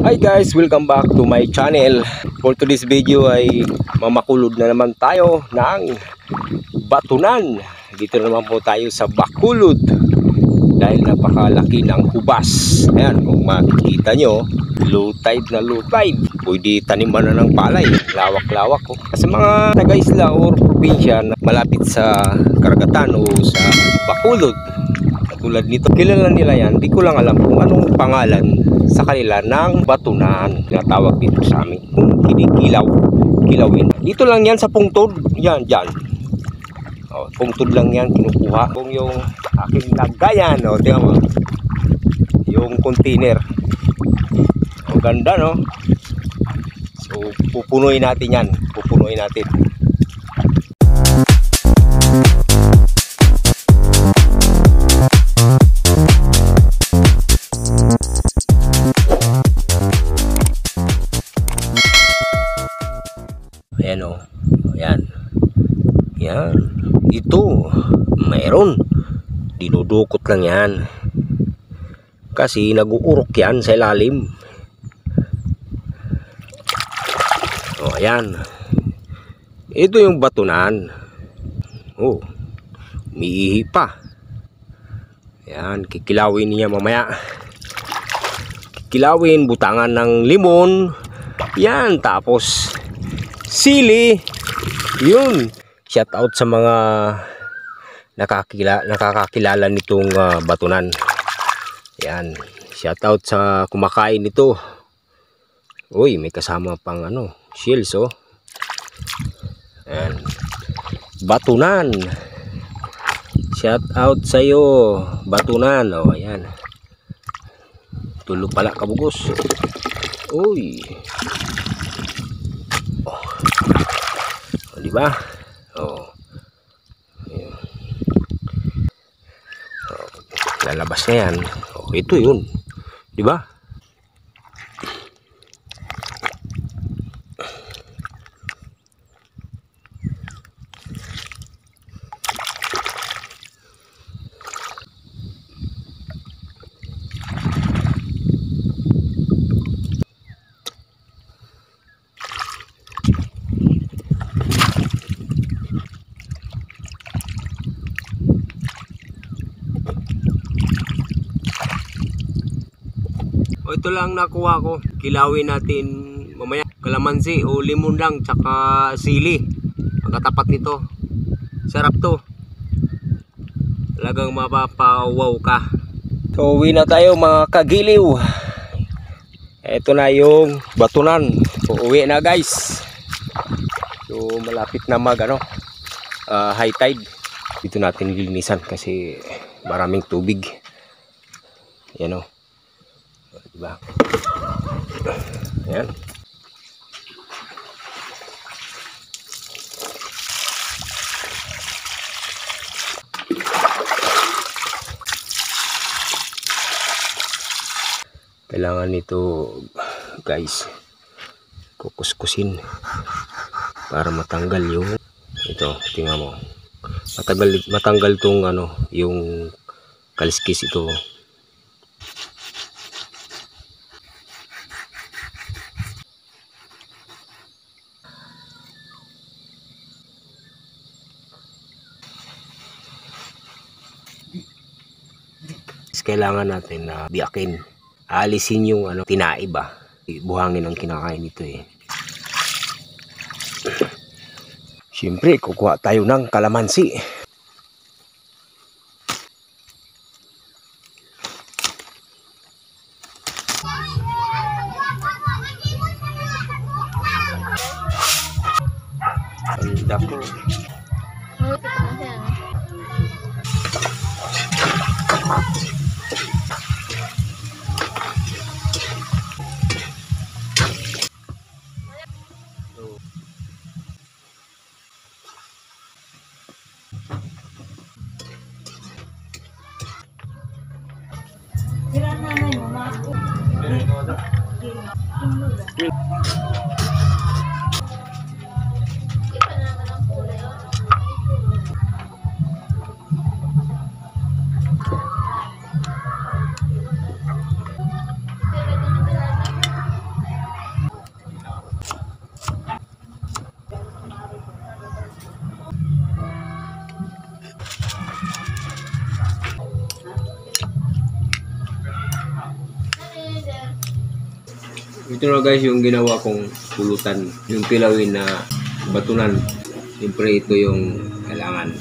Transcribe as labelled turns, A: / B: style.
A: Hi guys, welcome back to my channel. For today's video ay mamakulod na naman tayo ng batunan. Dito naman po tayo sa Bacolod dahil napakalaki ng hubas. Ayan, kung makikita nyo, low tide na low tide. Pwede taniman na ng palay, lawak-lawak. Sa mga taga-isla o probinsya na malapit sa karagatan o sa Bacolod, tulad nito, kilala nila yan. Di ko lang alam kung anong pangalan sa kanila ng batunan na tawag dito sa amin. Kung kilawin. Dito lang yan sa pungtod. Yan, dyan. O, pungtod lang yan, kinukuha. Kung yung aking lagayan, o, tingnan mo. Yung container. Ang ganda, no? So, pupunuin natin yan. Pupunuin natin. Ayan o, ayan, yan, ito, mayroon, dinudukot lang yan, kasi nag-uurok yan sa ilalim. O, ayan, ito yung batunan. Oh, umiihi pa. Ayan, kikilawin niya mamaya. Kikilawin, butangan ng limon, yan, tapos sili, yun. Shout out sa mga nakakakilala nitong batunan. Yan, shout out sa kumakain nito. Uy, may kasama pang ano, shells, oh. Yan, batunan. Shout out sa iyo, batunan. Oh, ayan. Tulog pala kabugos. Uy. Diba? Oh. Oh, lalabas na yan. Oh, ito yun. Diba? O, ito lang nakuha ko. Kilawin natin mamaya. Kalamansi o limon lang, tsaka sili ang katapat nito. Sarap to. Talagang mapapawaw ka. So uwi na tayo mga kagiliw. Ito na yung batunan. So, uwi na guys. So malapit na mag high tide. Dito natin lilinisan kasi maraming tubig. Yan o. Diba? Ayan. Kailangan nito guys kukuskusin para matanggal yung ito, tingnan mo. Matanggal tong yung kaliskis ito. Kailangan natin na biyakin, alisin yung tinae ba, buhangin ang kinakain nito eh. Siyempre kukuha tayo ng kalamansi. Ang dako. Ito na guys yung ginawa kong pulutan, yung kilawin na batunan. Siyempre ito yung kailangan.